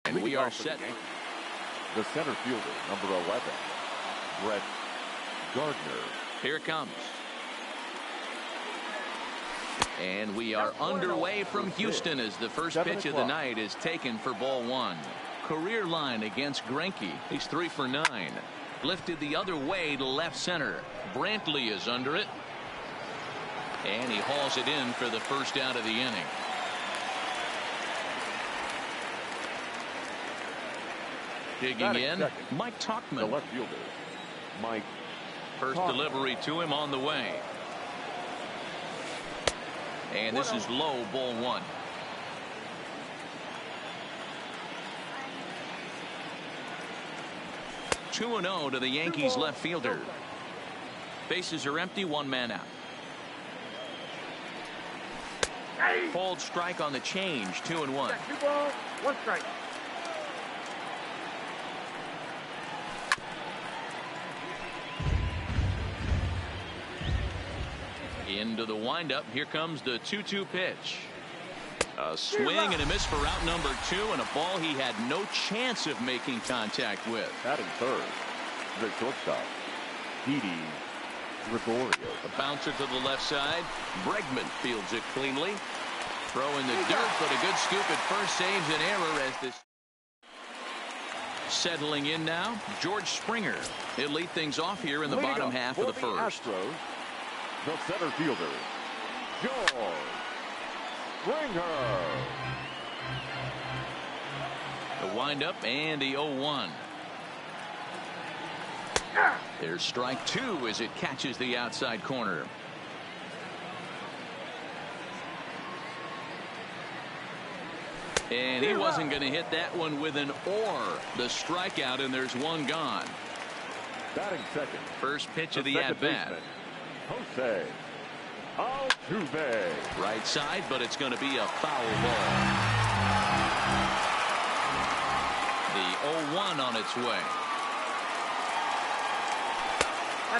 And we are set. The center fielder, number 11, Brett Gardner. Here it comes. And we are underway from Houston as the first pitch of the night is taken for ball one. Career line against Greinke. He's 3 for 9. Lifted the other way to left center. Brantley is under it. And he hauls it in for the first out of the inning. Digging in, Mike Tauchman. The left fielder, Mike. First delivery to him on the way. And this is low, ball one. Two and 0 to the Yankees left fielder. Bases are empty, 1 man out. Called strike on the change, 2 and 1. 2 balls, 1 strike. Into the windup. Here comes the 2-2 pitch. A swing and a miss for out number 2, and a ball he had no chance of making contact with. Batting third, the shortstop, Didi Gregorio. A bouncer to the left side. Bregman fields it cleanly. Throw in the dirt, but a good scoop at first saves an error as this. Settling in now, George Springer. He'll lead things off here in the bottom half of the first. Astros, the center fielder, George Springer. The windup and the 0-1. There's strike 2 as it catches the outside corner. And he wasn't going to hit that one with an or. The strikeout, and there's one gone. Batting second. First pitch of the at-bat. Jose Altuve. Right side, but it's going to be a foul ball. The 0-1 on its way.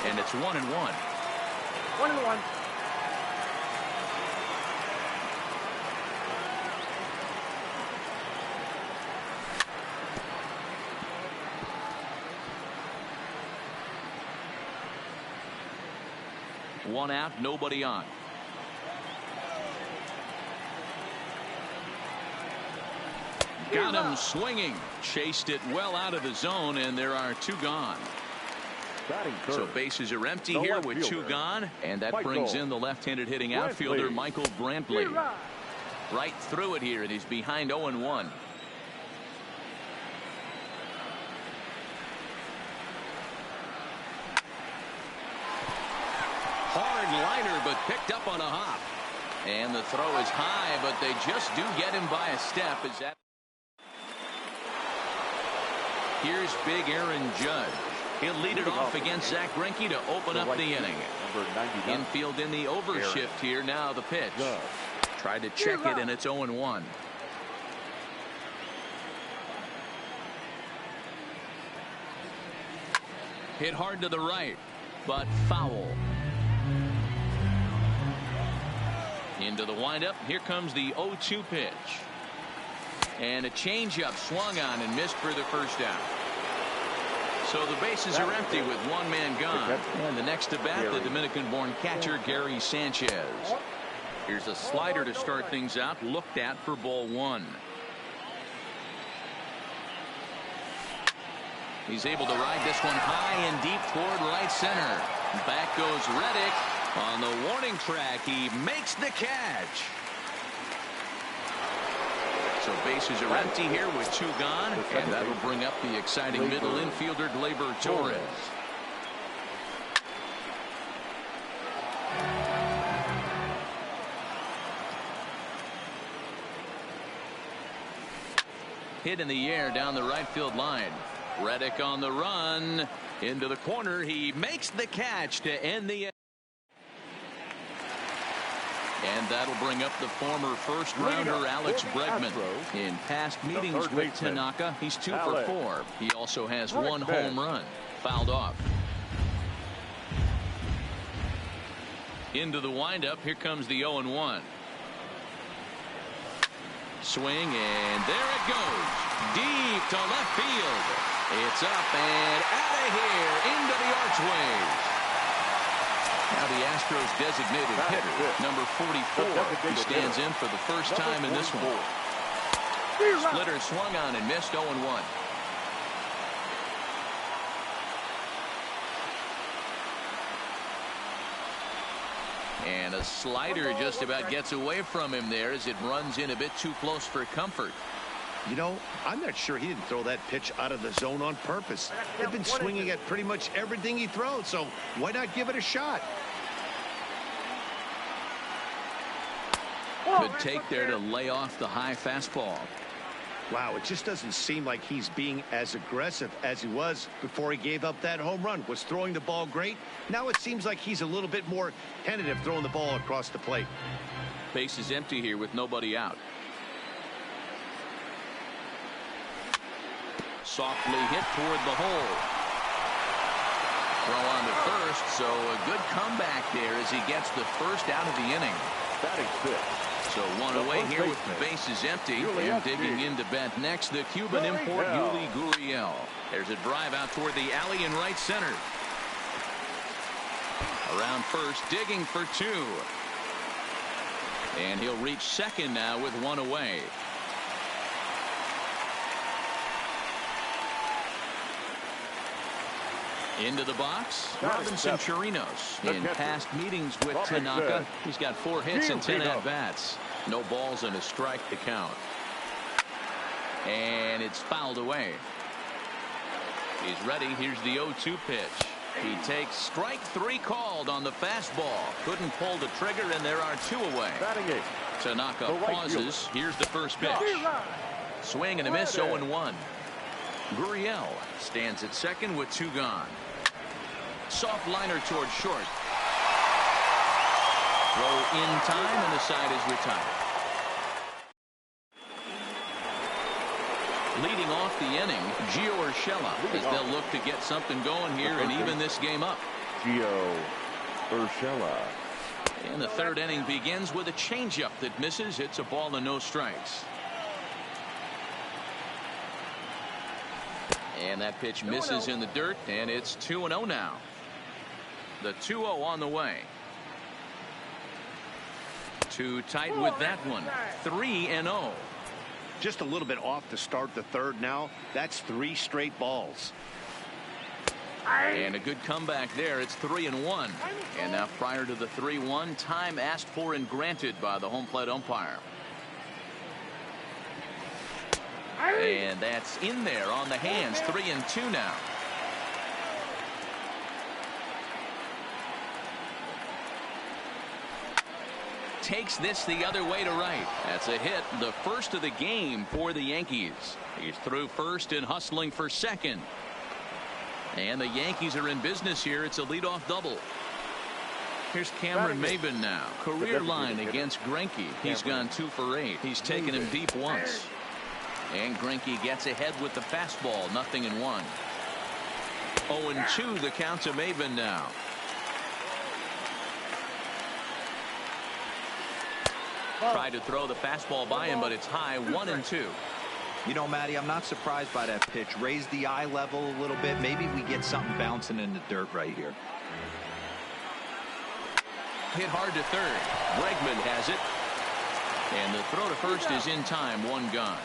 And it's 1 and 1. 1 and 1. One out, nobody on. Got him swinging. Chased it well out of the zone, and there are 2 gone. So bases are empty here with 2 gone, and that brings in the left-handed hitting outfielder Michael Brantley. Right through it here, and he's behind 0-1. Hard liner, but picked up on a hop. And the throw is high, but they just do get him by a step. Is that? Here's big Aaron Judge. He'll lead it off against Zach Greinke to open up the inning. Infield in the overshift here. Now the pitch. Tried to check it, and it's 0-1. Hit hard to the right, but foul. Into the windup. Here comes the 0-2 pitch. And a changeup swung on and missed for the first out. So the bases are empty with 1 man gone. And the next to bat, the Dominican-born catcher Gary Sanchez. Here's a slider to start things out, looked at for ball 1. He's able to ride this one high and deep toward right center. Back goes Reddick. On the warning track, he makes the catch. So bases are empty here with 2 gone, and that'll bring up the exciting middle infielder Gleyber Torres. Hit in the air down the right field line. Reddick on the run into the corner. He makes the catch to end the. And that'll bring up the former first-rounder Alex Bregman. In past meetings with Tanaka, he's 2 for 4. He also has 1 home run. Fouled off. Into the windup. Here comes the 0-1. Swing, and there it goes. Deep to left field. It's up and out of here into the archways. Now the Astros designated hitter, number 44, who stands in for the first time in this one. Splitter swung on and missed 0-1. And a slider just about gets away from him there as it runs in a bit too close for comfort. You know, I'm not sure he didn't throw that pitch out of the zone on purpose. They've been swinging at pretty much everything he throws, so why not give it a shot? Good take there to lay off the high fastball. Wow, it just doesn't seem like he's being as aggressive as he was before he gave up that home run. Was throwing the ball great. Now it seems like he's a little bit more tentative throwing the ball across the plate. Base is empty here with nobody out. Softly hit toward the hole. Throw on to first, so a good comeback there as he gets the first out of the inning. Batting fifth. So one away here with the bases empty. And digging into bat next, the Cuban import, Yuli Gurriel. There's a drive out toward the alley in right center. Around first, digging for two. And he'll reach second now with one away. Into the box, Robinson Chirinos. In past meetings with Tanaka, he's got 4 hits and 10 at-bats. No balls and a strike to count. And it's fouled away. He's ready. Here's the 0-2 pitch. He takes strike 3 called on the fastball. Couldn't pull the trigger, and there are 2 away. Tanaka pauses. Here's the first pitch. Swing and a miss, 0-1. Gurriel stands at second with 2 gone. Soft liner towards short. Throw in time, and the side is retired. Leading off the inning, Gio Urshela, as they'll look to get something going here and even this game up. Gio Urshela. And the third inning begins with a changeup that misses. It's a ball and no strikes. And that pitch misses in the dirt, and it's 2-0 now. The 2-0 on the way. Too tight with that one. 3-0. Just a little bit off to start the third now. That's 3 straight balls. And a good comeback there. It's 3-1. And now prior to the 3-1, time asked for and granted by the home plate umpire. And that's in there on the hands. 3-2 now. Takes this the other way to right. That's a hit, the first of the game for the Yankees. He's through first and hustling for second. And the Yankees are in business here. It's a leadoff double. Here's Cameron Maybin now. Career line against Greinke. He's gone 2 for 8. He's taken him deep once. And Greinke gets ahead with the fastball. 0-1. 0-2 the count to Maybin now. Tried to throw the fastball by him, but it's high. 1-2. You know, Matty, I'm not surprised by that pitch. Raise the eye level a little bit. Maybe we get something bouncing in the dirt right here. Hit hard to third. Bregman has it. And the throw to first is in time. 1 gone.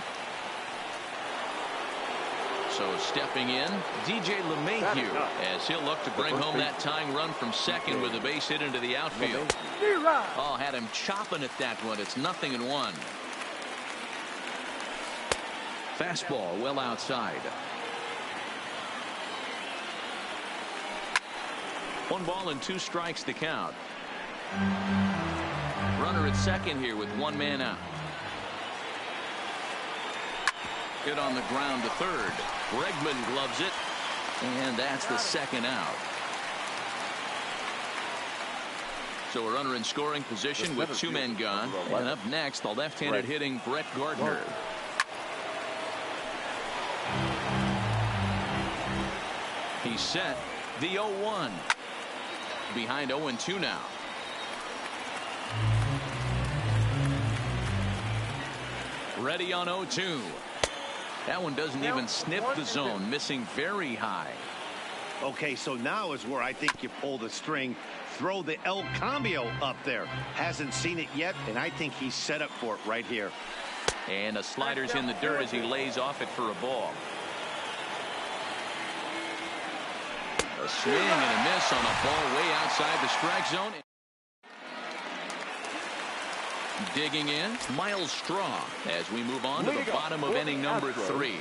So stepping in, DJ LeMahieu, as he'll look to bring home that tying run from second with a base hit into the outfield. Oh, had him chopping at that one. It's 0-1. Fastball well outside. 1 ball and 2 strikes to count. Runner at second here with 1 man out. Hit on the ground to third. Bregman gloves it, and that's the second out. So a runner in scoring position with 2 men gone. And up next, the left-handed hitting Brett Gardner. He's set. The 0-1. Behind 0-2 now. Ready on 0-2. That one doesn't even sniff the zone, missing very high. Okay, so now is where I think you pull the string. Throw the El Cambio up there. Hasn't seen it yet, and I think he's set up for it right here. And a slider's in the dirt as he lays off it for a ball. A swing and a miss on a ball way outside the strike zone. Digging in, Miles Straw as we move on to the bottom of inning number 3.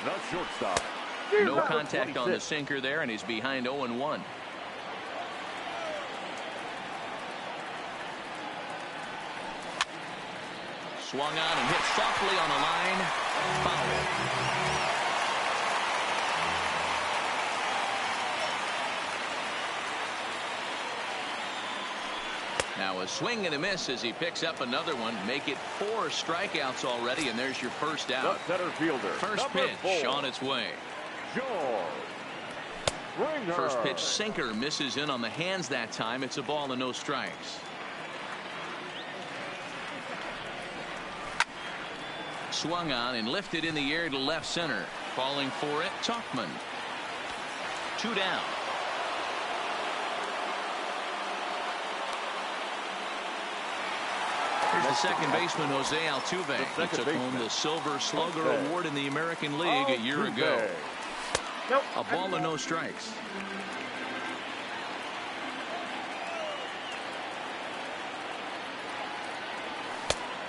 The shortstop. No contact on the sinker there, and he's behind 0-1. Swung on and hit softly on the line. Foul. Now a swing and a miss as he picks up another one. Make it 4 strikeouts already, and there's your first out. The center fielder. First pitch 4. On its way. First pitch sinker misses in on the hands that time. It's a ball and no strikes. Swung on and lifted in the air to left center. Falling for it, Tuchman. 2 down. Here's the second baseman, Jose Altuve. He took home the Silver Slugger Award in the American League a year ago. A ball and no strikes.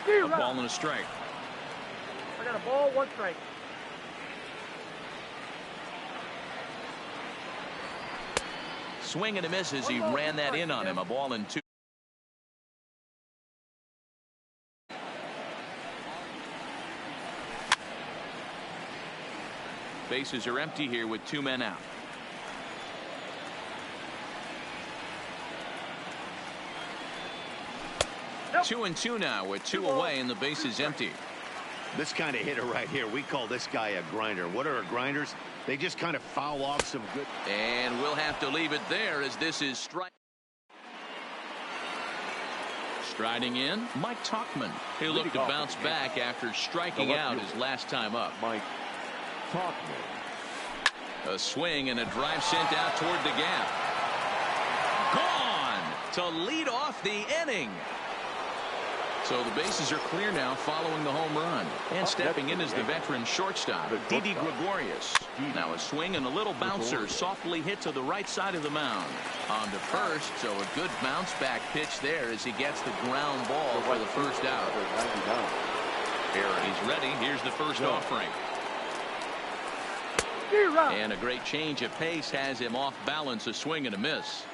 A ball and a strike. I got a ball, 1 strike. Swing and a miss as he ran that in on him. A ball and 2. Bases are empty here with 2 men out. Nope. 2-2 now with 2 away and the base is empty. This kind of hitter right here, we call this guy a grinder. What are grinders? They just kind of foul off some good. And we'll have to leave it there as this is strike. Striding in, Mike Tuchman. He'll look to bounce back after striking out his last time up. Mike Tuchman. A swing and a drive sent out toward the gap. Gone to lead off the inning. So the bases are clear now following the home run. And stepping in is the veteran shortstop, Didi Gregorius. Now a swing and a little bouncer softly hit to the right side of the mound. On to first, so a good bounce back pitch there as he gets the ground ball for the first out. He's ready. Here's the first offering. And a great change of pace has him off balance, a swing and a miss.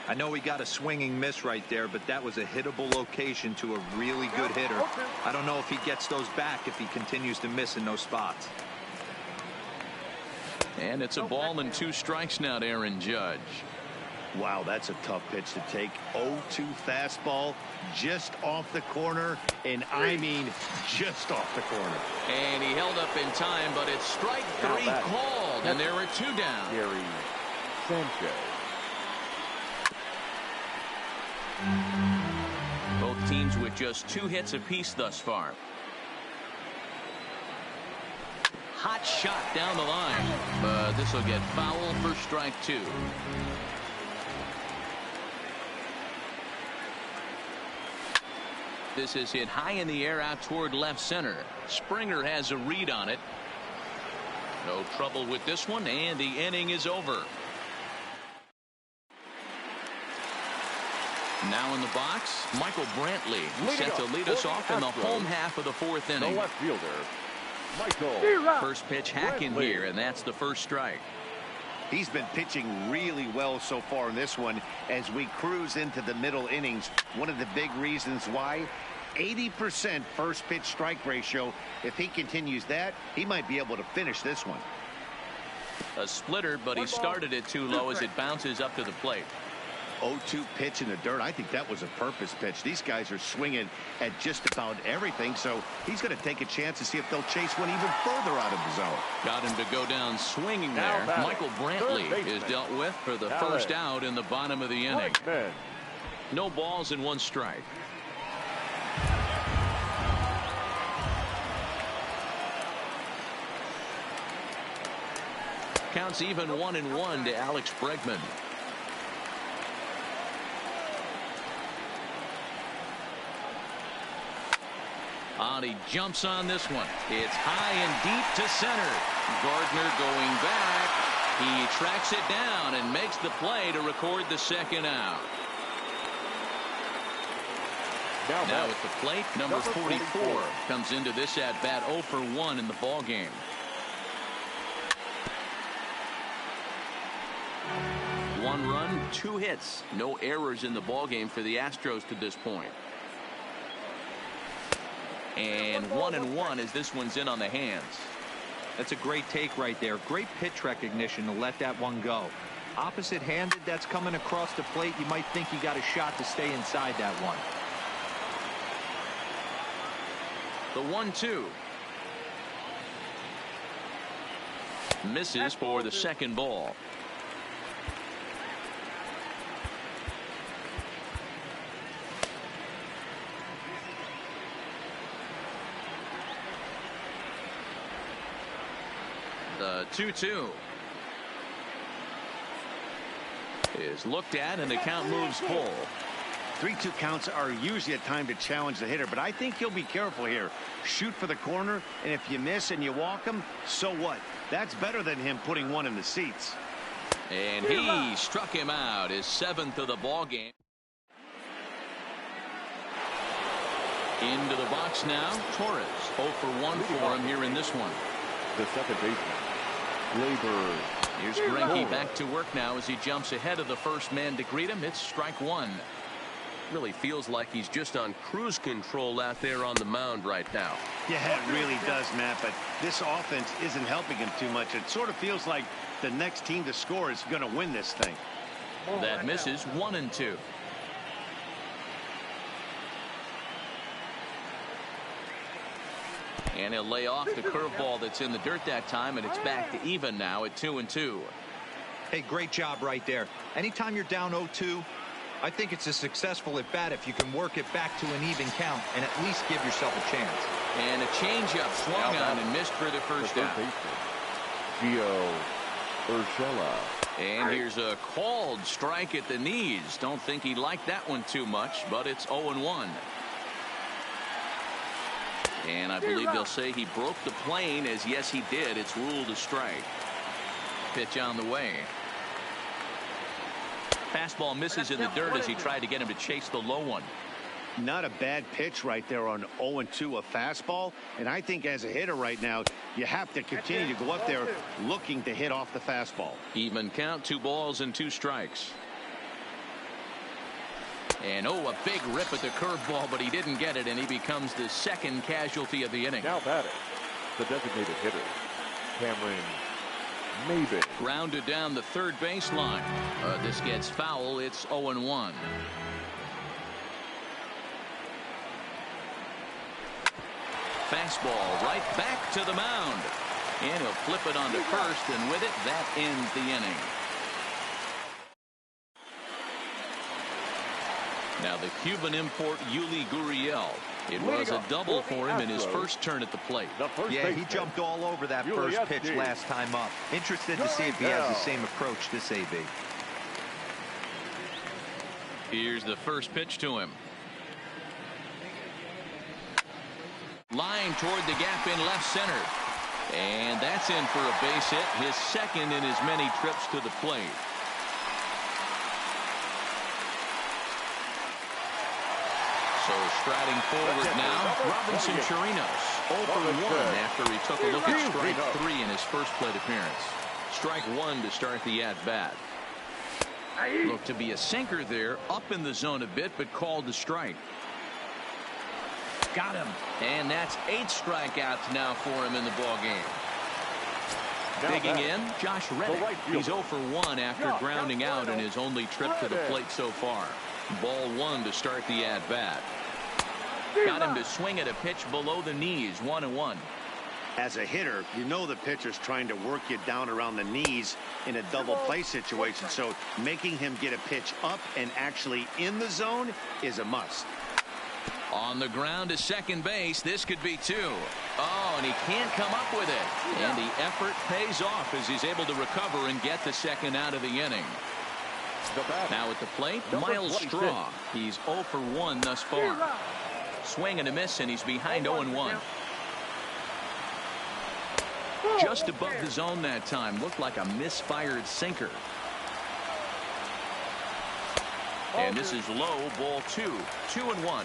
I know he got a swinging miss right there, but that was a hittable location to a really good hitter. I don't know if he gets those back if he continues to miss in those spots. And it's a ball and 2 strikes now to Aaron Judge. Wow, that's a tough pitch to take. 0-2 fastball just off the corner, and I mean just off the corner. And he held up in time, but it's strike 3 called, and there are 2 down. Gary Sanchez. Both teams with just 2 hits apiece thus far. Hot shot down the line, but this will get foul for strike 2. This is hit high in the air out toward left center. Springer has a read on it. No trouble with this one, and the inning is over. Now in the box, Michael Brantley set to lead us off in the home half of the 4th inning. The left fielder, Michael. First pitch hack in here, and that's the first strike. He's been pitching really well so far in this one as we cruise into the middle innings. One of the big reasons why, 80% first pitch strike ratio. If he continues that, he might be able to finish this one. A splitter, but he started it too low as it bounces up to the plate. 0-2 pitch in the dirt. I think that was a purpose pitch. These guys are swinging at just about everything, so he's going to take a chance to see if they'll chase one even further out of the zone. Got him to go down swinging there. Michael Brantley is dealt with for the first out in the bottom of the inning. No balls and 1 strike. Counts even 1-1 to Alex Bregman. He jumps on this one. It's high and deep to center. Gardner going back. He tracks it down and makes the play to record the second out. Now at the plate, number 44 comes into this at bat 0 for 1 in the ball game. One run, 2 hits, no errors in the ball game for the Astros to this point. And 1-1 as this one's in on the hands. That's a great take right there. Great pitch recognition to let that one go. Opposite-handed, that's coming across the plate. You might think he got a shot to stay inside that one. The 1-2. Misses for the second ball. The 2-2 is looked at and the count moves full. 3-2 counts are usually a time to challenge the hitter, but I think he'll be careful here. Shoot for the corner, and if you miss and you walk him, so what? That's better than him putting one in the seats. And he struck him out, his 7th of the ball game. Into the box now, Torres. 0 for 1 for him here in this one. The second baseman, Labor. Here's Greinke back to work now as he jumps ahead of the first man to greet him. It's strike 1. Really feels like he's just on cruise control out there on the mound right now. Yeah, it really does, Matt, but this offense isn't helping him too much. It sort of feels like the next team to score is going to win this thing. That misses 1-2. And he'll lay off the curveball that's in the dirt that time, and it's back to even now at 2-2. Hey, great job right there. Anytime you're down 0-2, I think it's a successful at bat if you can work it back to an even count and at least give yourself a chance. And a changeup swung on and missed for the first down. Gio Urshela. And here's a called strike at the knees. Don't think he liked that one too much, but it's 0-1. And I believe they'll say he broke the plane, as yes he did. It's ruled a strike. Pitch on the way. Fastball misses in the dirt as he tried to get him to chase the low one. Not a bad pitch right there on 0-2, a fastball. And I think as a hitter right now, you have to continue to go up there looking to hit off the fastball. Even count, 2 balls and 2 strikes. And a big rip at the curveball, but he didn't get it, and he becomes the second casualty of the inning. Now batting, the designated hitter, Cameron Maybin. Grounded down the third baseline. This gets foul. It's 0-1. Fastball right back to the mound. And he'll flip it onto first, and with it, that ends the inning. Now the Cuban import Yuli Gurriel. It was a double for him in his first turn at the plate. Yeah, he jumped all over that first pitch last time up. Interested to see if he has the same approach this AB. Here's the first pitch to him. Line toward the gap in left center. And that's in for a base hit, his second in as many trips to the plate. So striding forward now, Robinson Chirinos. 0 for 1 after he took a look at strike 3 in his first plate appearance. Strike 1 to start the at-bat. Looked to be a sinker there, up in the zone a bit, but called the strike. Got him. And that's 8 strikeouts now for him in the ballgame. Digging in, Josh Reddick. He's 0 for 1 after grounding out in his only trip to the plate so far. Ball 1 to start the at-bat. Got him to swing at a pitch below the knees, 1-1. As a hitter, you know the pitcher's trying to work you down around the knees in a double play situation. So making him get a pitch up and actually in the zone is a must. On the ground to second base. This could be 2. Oh, and he can't come up with it. And the effort pays off as he's able to recover and get the second out of the inning. Now at the plate, Miles Straw. He's 0 for 1 thus far. Swing and a miss, and he's behind 0-1. Just above the zone that time. Looked like a misfired sinker. And this is low, ball 2. 2-1.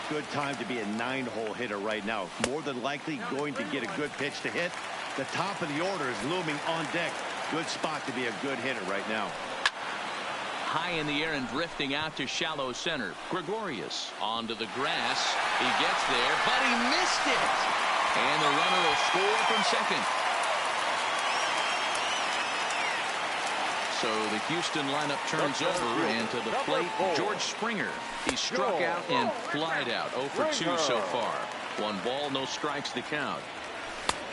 Good time to be a 9-hole hitter right now. More than likely going to get a good pitch to hit. The top of the order is looming on deck. Good spot to be a good hitter right now. High in the air and drifting out to shallow center. Gregorius onto the grass. He gets there, but he missed it. And the runner will score from second. So the Houston lineup turns over, and to the plate, George Springer. He struck out and flied out. 0 for 2 so far. 1 ball, no strikes to count.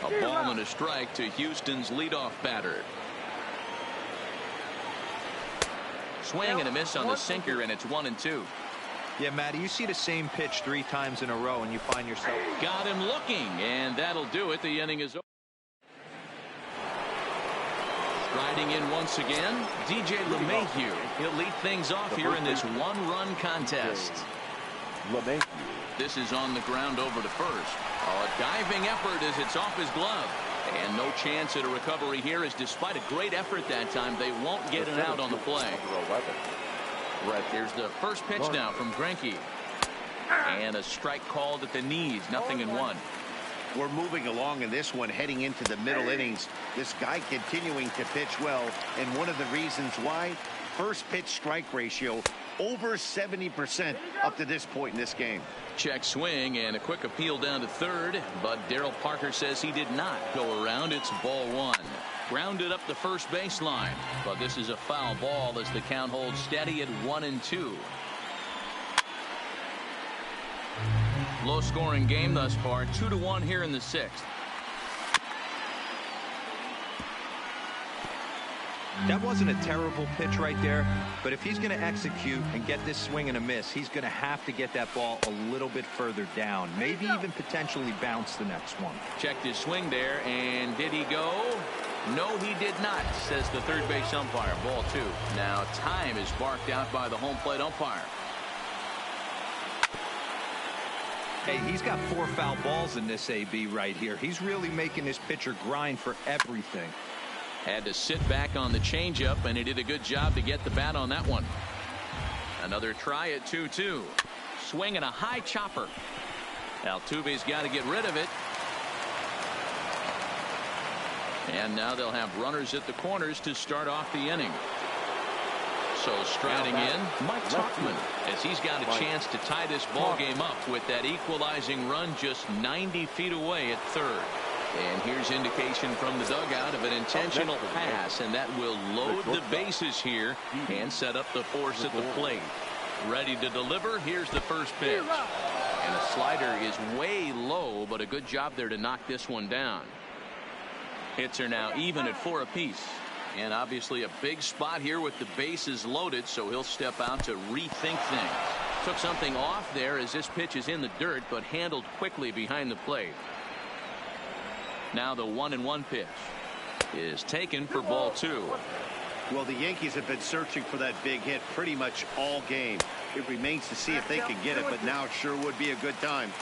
A ball and a strike to Houston's leadoff batter. Swing and a miss on the sinker, and it's 1-2. Yeah, Matty, you see the same pitch 3 times in a row, and you find yourself. Got him looking, and that'll do it. The inning is over. Riding in once again, DJ LeMahieu. He'll lead things off here in this 1-run contest. LeMahieu. This is on the ground over to first. A diving effort as it's off his glove. And no chance at a recovery here, as despite a great effort that time, they won't get it out on the play. Right, here's the first pitch now from Greinke. And a strike called at the knees. 0-1. We're moving along in this one, heading into the middle innings. This guy continuing to pitch well, and one of the reasons why, first pitch strike ratio over 70% up to this point in this game. Check swing and a quick appeal down to third, but Darryl Parker says he did not go around. It's ball 1. Grounded up the first baseline, but this is a foul ball as the count holds steady at 1-2. Low scoring game thus far, 2-1 here in the 6th. That wasn't a terrible pitch right there, but if he's going to execute and get this swing and a miss, he's going to have to get that ball a little bit further down, maybe even potentially bounce the next one. Checked his swing there, and did he go? No, he did not, says the third base umpire. Ball 2. Now time is barked out by the home plate umpire. Hey, he's got 4 foul balls in this AB right here. He's really making this pitcher grind for everything. Had to sit back on the changeup, and he did a good job to get the bat on that one. Another try at 2-2. Swing and a high chopper. Altuve's got to get rid of it. And now they'll have runners at the corners to start off the inning. So striding in, Mike Tauchman, as he's got a chance to tie this ball game up with that equalizing run just 90 feet away at third. And here's indication from the dugout of an intentional pass, and that will load the bases here and set up the force at the plate. Ready to deliver. Here's the first pitch. And a slider is way low, but a good job there to knock this one down. Hits are now even at 4 apiece. And obviously a big spot here with the bases loaded, so he'll step out to rethink things. Took something off there as this pitch is in the dirt, but handled quickly behind the plate. Now the 1-1 pitch is taken for ball 2. Well, the Yankees have been searching for that big hit pretty much all game. It remains to see if they can get it, but now it sure would be a good time.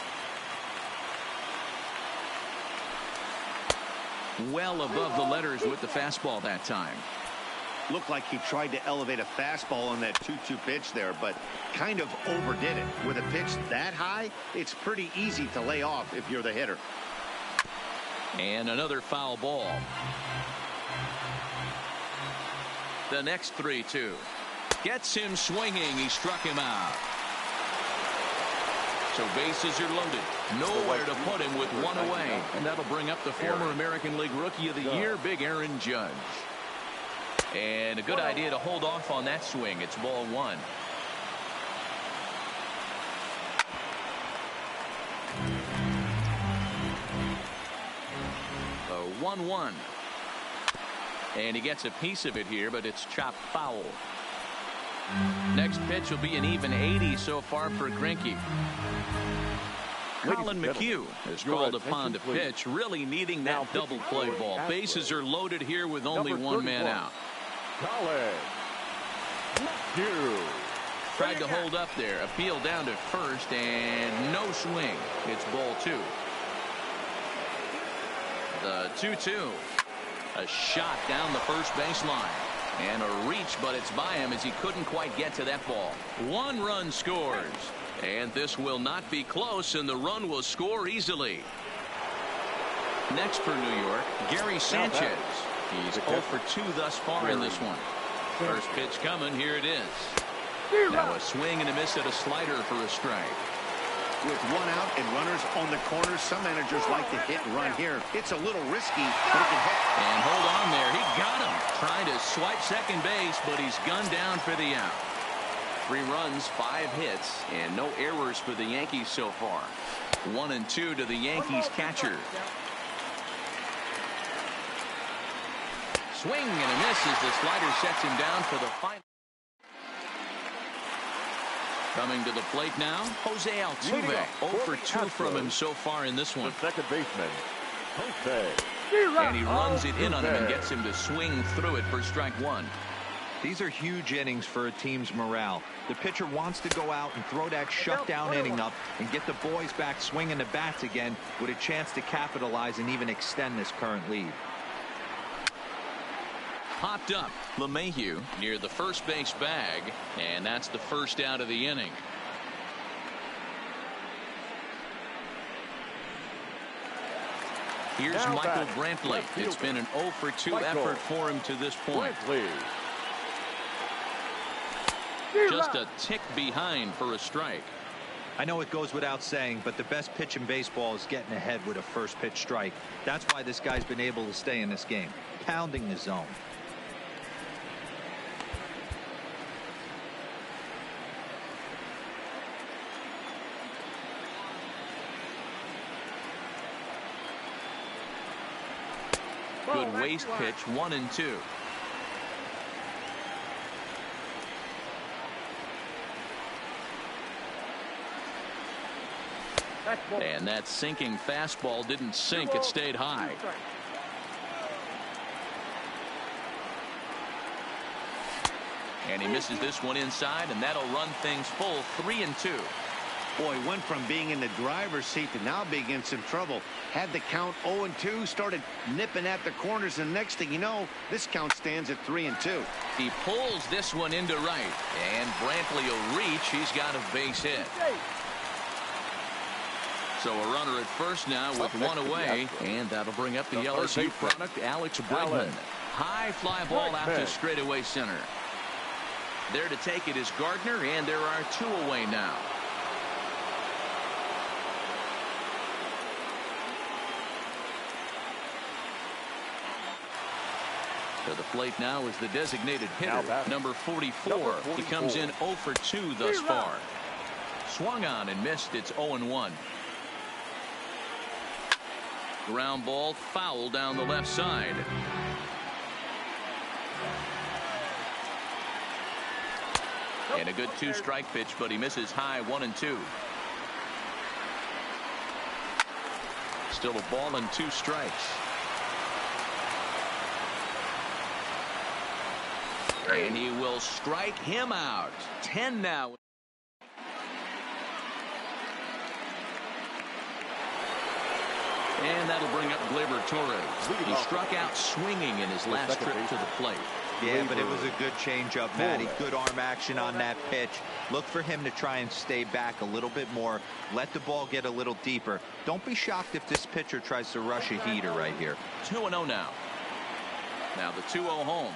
Well above the letters with the fastball that time. Looked like he tried to elevate a fastball on that 2-2 pitch there, but kind of overdid it. With a pitch that high, it's pretty easy to lay off if you're the hitter. And another foul ball. The next 3-2. Gets him swinging. He struck him out. So bases are loaded. Nowhere to put him with 1 away. And that'll bring up the former American League Rookie of the Year, Big Aaron Judge. And a good idea to hold off on that swing. It's ball 1. A 1-1. And he gets a piece of it here, but it's chopped foul. Next pitch will be an even 80 so far for Greinke. Colin McHugh is called upon to pitch, really needing that double play ball. Bases are loaded here with only one man out. Colin McHugh tried to hold up there. Appeal down to first and no swing. It's ball 2. The 2-2. A shot down the first baseline. And a reach, but it's by him as he couldn't quite get to that ball. 1 run scores. And this will not be close, and the run will score easily. Next for New York, Gary Sanchez. He's 0 for 2 thus far in this one. First pitch coming. Here it is. Now a swing and a miss at a slider for a strike. With 1 out and runners on the corners, some managers like to hit and run here. It's a little risky, but it can hit. And hold on there. He got him. Trying to swipe second base, but he's gunned down for the out. 3 runs, 5 hits, and no errors for the Yankees so far. 1-2 to the Yankees catcher. Swing and a miss as the slider sets him down for the final. Coming to the plate now, Jose Altuve. 0 for 2 from him so far in this one. The second baseman, Jose. And he runs it in on him and gets him to swing through it for strike 1. These are huge innings for a team's morale. The pitcher wants to go out and throw that shutdown inning up and get the boys back swinging the bats again with a chance to capitalize and even extend this current lead. Popped up LeMahieu near the first base bag, and that's the first out of the inning. Here's Michael Brantley. It's been an 0 for 2 effort for him to this point. Just a tick behind for a strike. I know it goes without saying, but the best pitch in baseball is getting ahead with a first pitch strike. That's why this guy's been able to stay in this game, pounding the zone. Good waste pitch, 1-2. And that sinking fastball didn't sink, it stayed high. And he misses this one inside, and that'll run things full. 3-2. Boy, went from being in the driver's seat to now being in some trouble. Had the count 0-2, started nipping at the corners, and next thing you know, this count stands at 3-2. He pulls this one into right, and Brantley will reach. He's got a base hit. So a runner at first now with 1 away, and that'll bring up the LSU product, Alex Bregman. High fly ball out to straightaway center. There to take it is Gardner, and there are 2 away now. To the plate now is the designated hitter, number 44. He comes in 0 for 2 thus far. Swung on and missed. It's 0-1. Ground ball foul down the left side. And a good 2-strike pitch, but he misses high. 1-2. Still a ball and 2 strikes. And he will strike him out. 10 now. And that'll bring up Gleyber Torres. He struck out swinging in his last trip to the plate. Yeah, but it was a good changeup, Matty. Good arm action on that pitch. Look for him to try and stay back a little bit more. Let the ball get a little deeper. Don't be shocked if this pitcher tries to rush a heater right here. 2-0 now. Now the 2-0 home.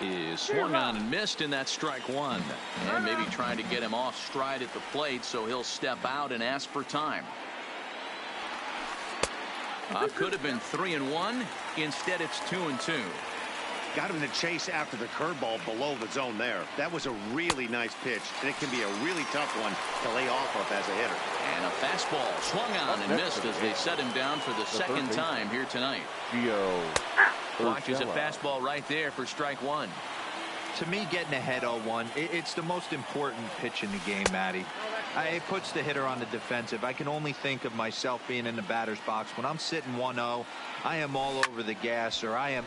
Is swung on and missed, and that's strike 1. And maybe trying to get him off stride at the plate, so he'll step out and ask for time. Could have been 3-1. Instead, it's 2-2. Got him in the chase after the curveball below the zone there. That was a really nice pitch, and it can be a really tough one to lay off of as a hitter. And a fastball swung on and missed as they set him down for the second time here tonight. Watches a fastball right there for strike 1. To me, getting ahead 0-1, it's the most important pitch in the game, Matty. It puts the hitter on the defensive. I can only think of myself being in the batter's box. When I'm sitting 1-0, I am all over the gas, or I am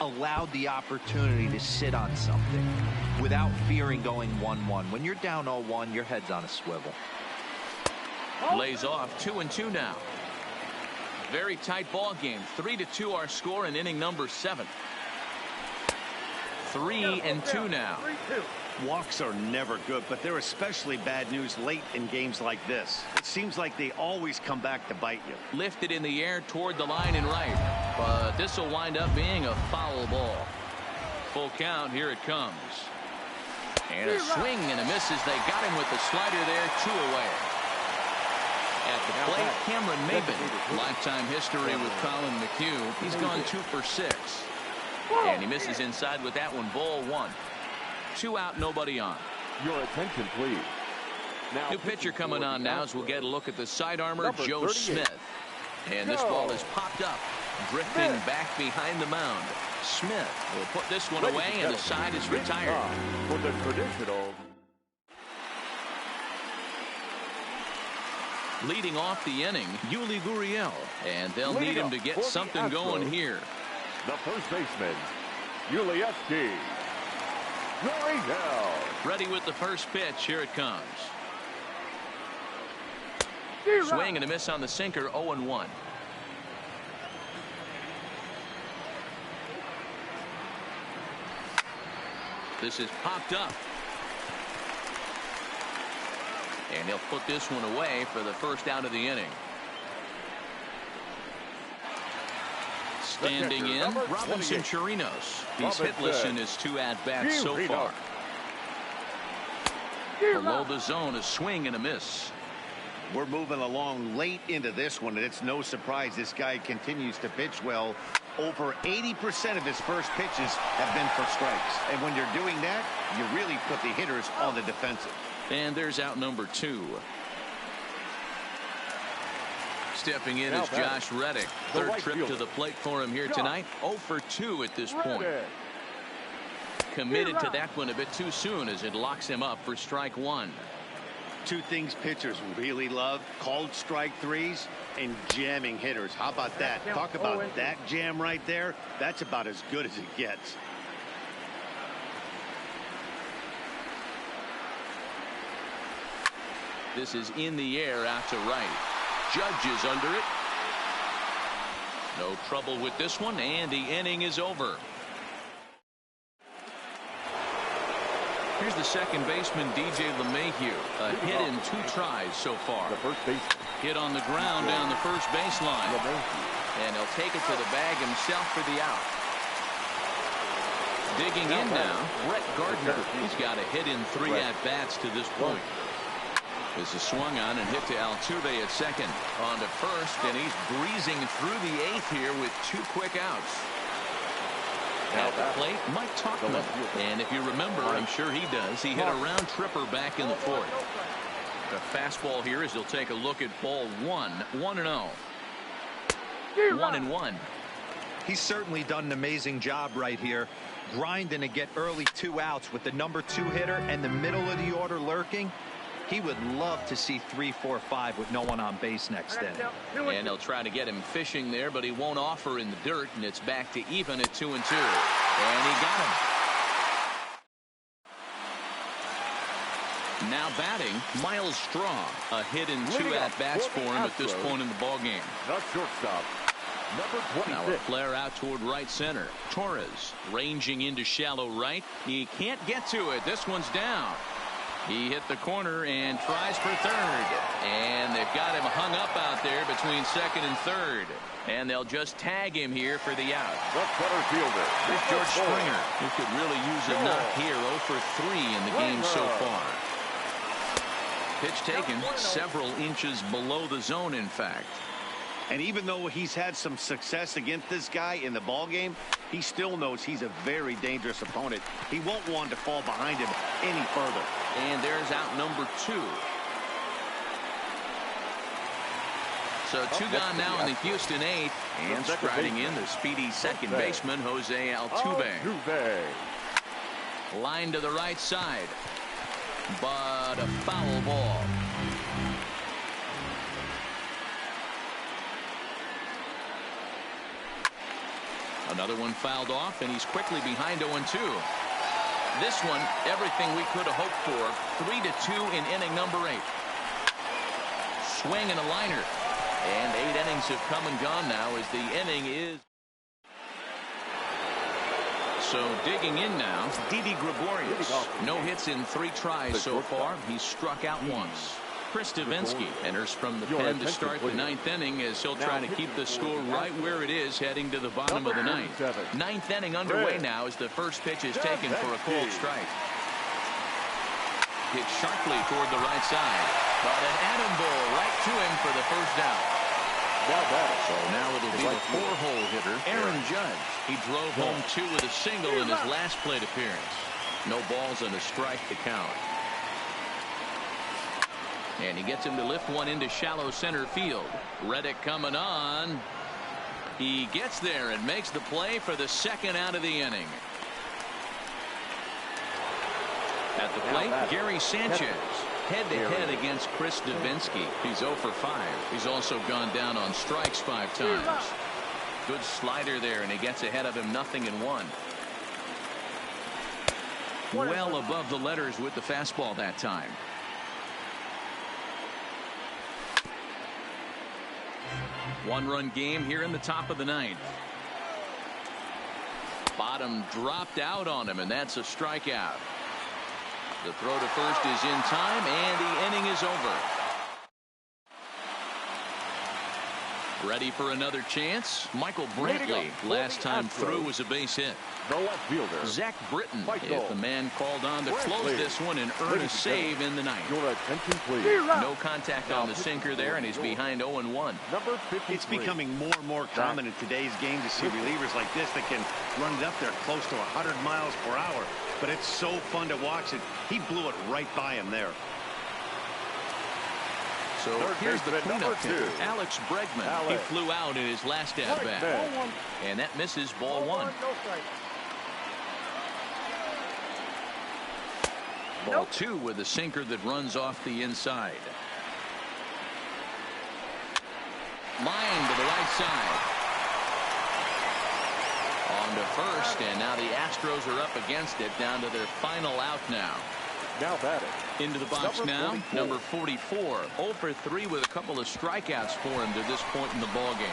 allowed the opportunity to sit on something without fearing going 1-1. When you're down 0-1, your head's on a swivel. Lays off 2-2 now. Very tight ball game. 3-2 our score in inning number 7. 3-2 now. Walks are never good, but they're especially bad news late in games like this. It seems like they always come back to bite you. Lifted in the air toward the line and right, but this will wind up being a foul ball. Full count. Here it comes. And a swing and a miss as they got him with the slider there. 2 away. At the plate, Cameron Maben. Lifetime history with Colin McHugh. He's gone 2 for 6. And he misses inside with that one. Ball 1. 2 out, nobody on. Your attention, please. Now, new pitcher coming on now as we'll get a look at the side armor, Joe 38. Smith. And this ball is popped up, drifting back behind the mound. Smith will put this one away, and the side is retired. For the traditional. Leading off the inning, Yuli Gurriel, and they'll need him to get something going here. The first baseman, Gurriel. Ready with the first pitch. Here it comes. Swing and a miss on the sinker. 0-1. This is popped up. And he'll put this one away for the first out of the inning. Standing in, Robinson Chirinos. He's hitless in his 2 at-bats so far. Below the zone, a swing and a miss. We're moving along late into this one, and it's no surprise this guy continues to pitch well. Over 80% of his first pitches have been for strikes. And when you're doing that, you really put the hitters on the defensive. And there's out number 2. Stepping in is Josh Reddick. Third trip to the plate for him here tonight. 0 for 2 at this point. Committed to that one a bit too soon as it locks him up for strike 1. 2 things pitchers really love: called strike 3s and jamming hitters. How about that? Talk about that jam right there. That's about as good as it gets. This is in the air out to right. Judge is under it. No trouble with this one, and the inning is over. Here's the second baseman, DJ LeMahieu. A hit in 2 tries so far. The first baseman. Hit on the ground down the first baseline. And he'll take it to the bag himself for the out. Digging in now, Brett Gardner. He's got a hit in 3 at-bats to this point. This is swung on and hit to Altuve at second. On to first, and he's breezing through the 8th here with 2 quick outs. At the plate, Mike Tauchman. And if you remember, I'm sure he does, he hit a round tripper back in the 4th. The fastball here as he'll take a look at ball 1. 1-0. 1-1. He's certainly done an amazing job right here, grinding to get early 2 outs with the number 2 hitter and the middle of the order lurking. He would love to see 3, 4, 5 with no one on base next inning. And they'll try to get him fishing there, but he won't offer in the dirt, and it's back to even at 2-2. And he got him. Now batting, Miles Straw. A hit in 2 at-bats for him at this point in the ballgame. Not shortstop. Number 26. Now a flare out toward right center. Torres ranging into shallow right. He can't get to it. This one's down. He hit the corner and tries for third. And they've got him hung up out there between second and third. And they'll just tag him here for the out. The center fielder. Here's George Springer, who could really use a knock here. 0 for 3 in the game so far. Pitch taken several inches below the zone, in fact. And even though he's had some success against this guy in the ballgame, he still knows he's a very dangerous opponent. He won't want to fall behind him any further. And there's out number 2. So 2 gone now in the Houston 8th. And striding in the speedy second baseman, Jose Altuve. Line to the right side. But a foul ball. Another one fouled off, and he's quickly behind 0-2. This one, everything we could have hoped for. 3-2 in inning number 8. Swing and a liner. And 8 innings have come and gone now as the inning is. So digging in now, Didi Gregorius. No hits in 3 tries so far. He's struck out once. Chris Davinsky enters from the pen to start the 9th inning as he'll try to keep the score right where it is heading to the bottom of the 9th. 9th inning underway now as the first pitch is taken for a cold strike. Hit sharply toward the right side. But an atom ball right to him for the first down. So now it'll be the 4-hole hitter, Aaron Judge. He drove home 2 with a single in his last plate appearance. No balls and a strike to count. And he gets him to lift one into shallow center field. Reddick coming on. He gets there and makes the play for the second out of the inning. At the plate, Gary Sanchez. Head-to-head against Chris Davinsky. He's 0 for 5. He's also gone down on strikes 5 times. Good slider there, and he gets ahead of him 0-1. Well above the letters with the fastball that time. One-run game here in the top of the 9th. Bottom dropped out on him, and that's a strikeout. The throw to first is in time, and the inning is over. Ready for another chance? Michael Brantley, last time through, was a base hit. The left fielder, Zach Britton, is the man called on to close this one and earn a save in the 9th. Your attention, please. No contact on the sinker there, and he's behind 0-1. Number 53. It's becoming more and more common in today's game to see relievers like this that can run it up there close to 100 miles per hour. But it's so fun to watch it. He blew it right by him there. So here's the cleanup hitter, Alex Bregman. He flew out in his last at-bat. And that misses ball 1. Ball 2 with a sinker that runs off the inside. Line to the right side. On to first, and now the Astros are up against it, down to their final out now. Now batting. Into the box now, number 44. 0 for 3 with a couple of strikeouts for him to this point in the ballgame.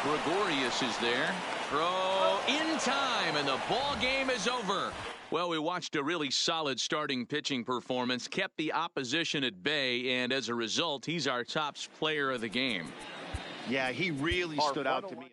Gregorius is there. Throw in time, and the ball game is over. Well, we watched a really solid starting pitching performance, kept the opposition at bay, and as a result, he's our top player of the game. Yeah, he really stood out to me.